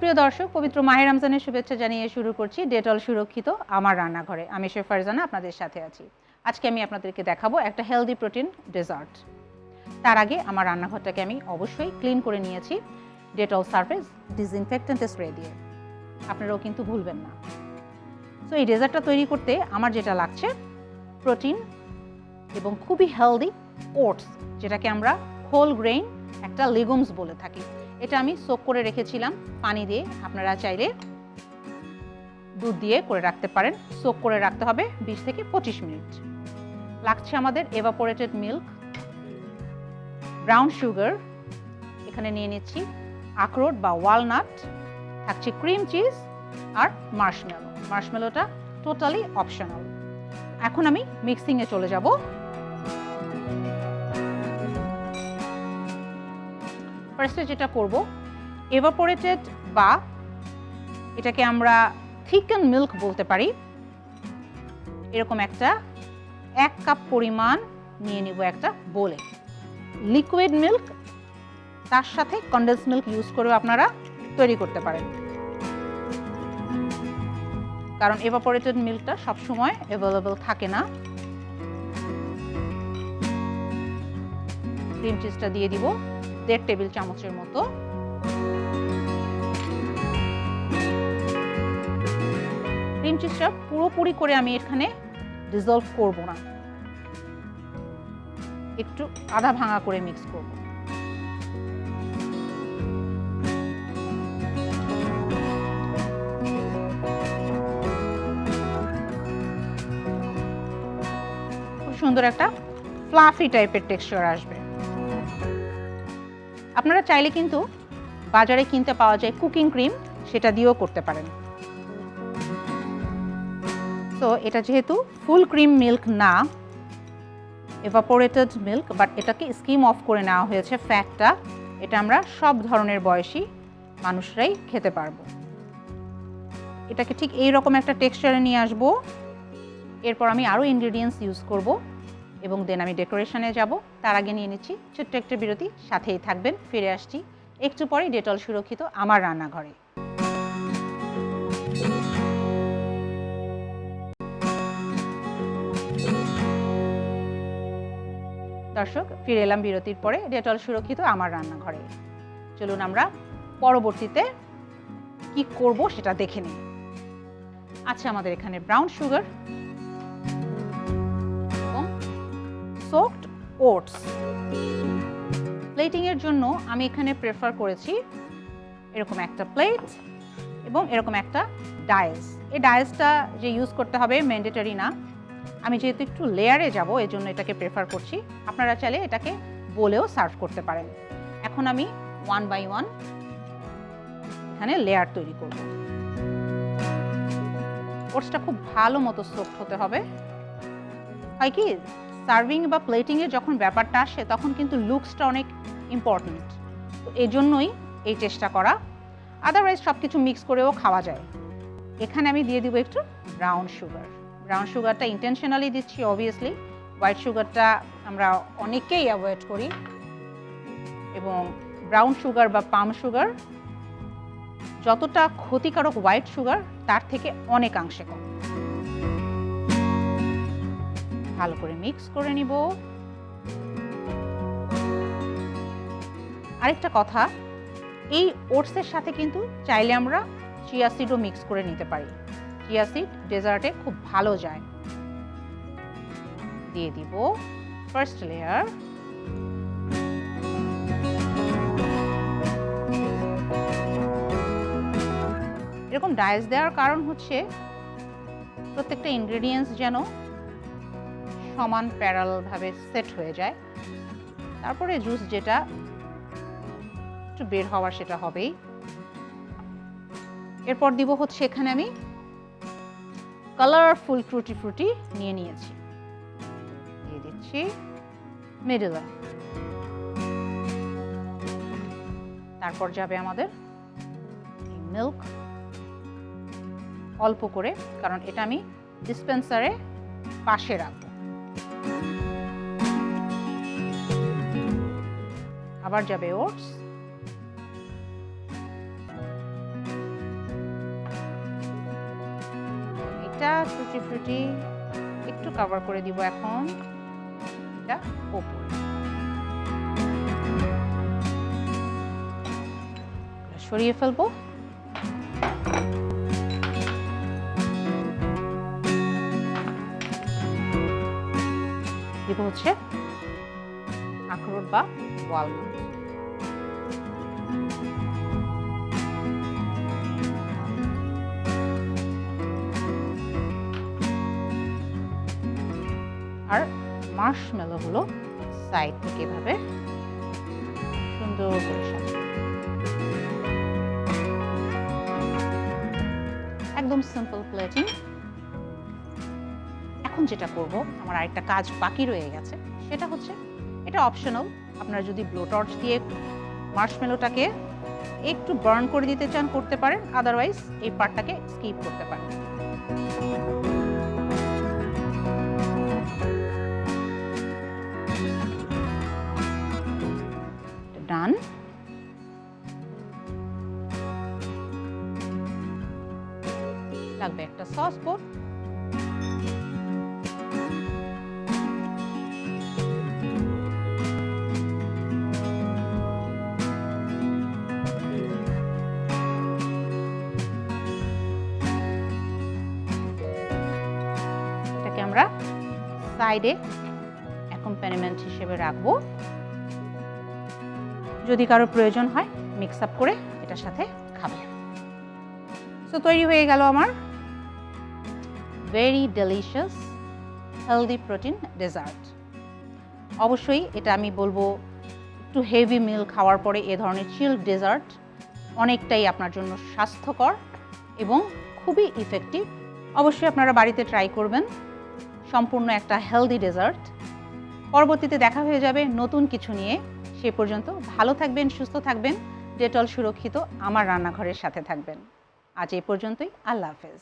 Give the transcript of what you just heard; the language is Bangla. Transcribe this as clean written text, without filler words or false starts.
সুপ্রিয় দর্শক, পবিত্র মাহে রমজানের শুভেচ্ছা জানিয়ে শুরু করছি ডেটল সুরক্ষিত আমার রান্নাঘরে। আমি শেফ ফারজানা আপনাদের সাথে আছি। আজকে আমি আপনাদেরকে দেখাবো একটা হেলদি প্রোটিন ডেজার্ট। তার আগে আমার রান্নাঘরটাকে আমি অবশ্যই ক্লিন করে নিয়েছি ডেটল সারফেস ডিসইনফেক্টেন্ট স্প্রে দিয়ে। আপনারাও কিন্তু ভুলবেন না। সো এই ডেজার্টটা তৈরি করতে আমার যেটা লাগছে প্রোটিন এবং খুবই হেলদি ওটস, যেটাকে আমরা হোল গ্রেইন একটা লেগুমস বলে থাকি। এটা আমি সোক করে রেখেছিলাম পানি দিয়ে। আপনারা চাইলে দুধ দিয়ে করে রাখতে পারেন। সোক করে রাখতে হবে 20 থেকে 25 মিনিট। লাগছে আমাদের এভাপোরেটেড মিল্ক, ব্রাউন সুগার, এখানে নিয়ে নিচ্ছি আখরোট বা ওয়ালনাট, থাকছে ক্রিম চিজ আর মার্শমেলো। মার্শমেলোটা টোটালি অপশনাল। এখন আমি মিক্সিংয়ে চলে যাব। ফার্স্টে যেটা করব, এভাপোরেটেড বা এটাকে আমরা থিকেন মিল্ক বলতে পারি, এরকম একটা 1 কাপ পরিমাণ নিয়ে নিব একটা বোলে। লিকুইড মিল্ক তার সাথে কনডেন্স মিল্ক ইউজ করেও আপনারা তৈরি করতে পারেন, কারণ এভাপোরেটেড মিল্কটা সবসময় অ্যাভেলেবল থাকে না। ক্রিম চিজটা দিয়ে দিব 1.5 টেবিল চামচের মতো। ক্রিম চিজটা পুরোপুরি করে আমি এখানে ডিসলভ করব না, একটু আধা ভাঙা করে মিক্স করব। খুব সুন্দর একটা ফ্লাফি টাইপের টেক্সচার আসবে। আপনারা চাইলে কিন্তু বাজারে কিনতে পাওয়া যায় কুকিং ক্রিম, সেটা দিয়েও করতে পারেন। তো এটা যেহেতু ফুল ক্রিম মিল্ক না, এভাপোরেটেড মিল্ক, বাট এটাকে স্কিম অফ করে নেওয়া হয়েছে ফ্যাটটা। এটা আমরা সব ধরনের বয়সী মানুষরাই খেতে পারবো। এটাকে ঠিক এই রকম একটা টেক্সচারে নিয়ে আসবো। এরপর আমি আরও ইনগ্রেডিয়েন্টস ইউজ করব এবং দেন আমি ডেকোরেশনে যাব। তার আগে নিয়ে নিচ্ছি ছোট্ট একটা বিরতি। সাথেই থাকবেন, ফিরে আসছি একটু পরেই ডেটল সুরক্ষিত আমার রান্নাঘরে। দর্শক, ফিরে এলাম বিরতির পরে ডেটল সুরক্ষিত আমার রান্নাঘরে। চলুন আমরা পরবর্তীতে কি করব সেটা দেখে নিই। আচ্ছা, আমাদের এখানে ব্রাউন সুগার এবং সোকড ওটস। প্লেটিং এর জন্য আমি এখানে প্রেফার করেছি এরকম একটা প্লেট এবং এরকম একটা ডায়াস। এই ডায়াসটা যে ইউজ করতে হবে ম্যান্ডেটরি না, আমি যেহেতু একটু লেয়ারে যাব এজন্য এটাকে প্রেফার করছি। আপনারা চাইলে এটাকে বলেও সার্ভ করতে পারেন। এখন আমি 1 বাই 1 এখানে লেয়ার তৈরি করব। ওটসটা খুব ভালো মতো সোকড হতে হবে। হয় কি, সার্ভিং বা প্লেটিংয়ে যখন ব্যাপারটা আসে তখন কিন্তু লুকসটা অনেক ইম্পর্ট্যান্ট। তো এই জন্যই এই চেষ্টা করা। আদারওয়াইজ সব কিছু মিক্স করেও খাওয়া যায়। এখানে আমি দিয়ে দিব একটু ব্রাউন সুগার। ব্রাউন সুগারটা ইন্টেনশনালি দিচ্ছি অবভিয়াসলি। হোয়াইট সুগারটা আমরা অনেকেই অ্যাভয়েড করি, এবং ব্রাউন সুগার বা পাম সুগার যতটা ক্ষতিকারক হোয়াইট সুগার তার থেকে অনেকাংশে কম। ভালো করে মিক্স করে নিব। আরেকটা কথা, এই ওটসের সাথে কিন্তু চাইলে আমরা চিয়া সিডও মিক্স করে নিতে পারি। চিয়া সিড ডেজার্টে খুব ভালো যায়। দিয়ে দিব ফার্স্ট লেয়ার। এরকম ডায়াস দেওয়ার কারণ হচ্ছে প্রত্যেকটা ইনগ্রেডিয়েন্টস যেন সমান প্যারালালভাবে সেট হয়ে যায়। তারপরে জুস যেটা একটু বের হওয়ার সেটা হবেই। এরপর দিব হচ্ছে এখানে আমি কালারফুল টুটি ফ্রুটি নিয়ে নিয়েছি, দিয়ে দিচ্ছি মিডলে। তারপর যাবে আমাদের মিল্ক অল্প করে, কারণ এটা আমি ডিসপেন্সারে পাশে রাখবো। আবার যাবে ওটস, এটা টুটি ফ্রুটি একটু কভার করে দিব এখন, এটা উপরে সরিয়ে ফেলবো। দিব হচ্ছে আখরোট বা ওয়ালনাট। আর মার্শমেলো গুলো সাইড থেকে এভাবে সুন্দর করে সাজাবো। একদম সিম্পল প্লেটিং। এখন যেটা করব, আমার আরেকটা কাজ বাকি রয়ে গেছে, সেটা হচ্ছে এটা অপশনাল। আপনারা যদি ব্লো টর্চ দিয়ে মার্শমেলোটাকে একটু বার্ন করে দিতে চান করতে পারেন, আদারওয়াইজ এই পার্টটাকে স্কিপ করতে পারেন। ডান। লাগবে একটা সস বোট, এটাকে আমরা সাইডে অ্যাকম্পানিমেন্ট হিসেবে রাখবো। যদি কারো প্রয়োজন হয় মিক্স আপ করে এটার সাথে খাবে। সো তৈরি হয়ে গেল আমার very delicious healthy protein dessert. অবশ্যই এটা আমি বলবো একটু হেভি মিল খাওয়ার পরে এ ধরনের চিল্ড ডেজার্ট অনেকটাই আপনার জন্য স্বাস্থ্যকর এবং খুবই ইফেক্টিভ। অবশ্যই আপনারা বাড়িতে ট্রাই করবেন। সম্পূর্ণ একটা হেলদি ডেজার্ট। পরবর্তীতে দেখা হয়ে যাবে নতুন কিছু নিয়ে। সে পর্যন্ত ভালো থাকবেন, সুস্থ থাকবেন, ডেটল সুরক্ষিত আমার রান্নাঘরের সাথে থাকবেন। আজ এই পর্যন্তই। আল্লাহ হাফেজ।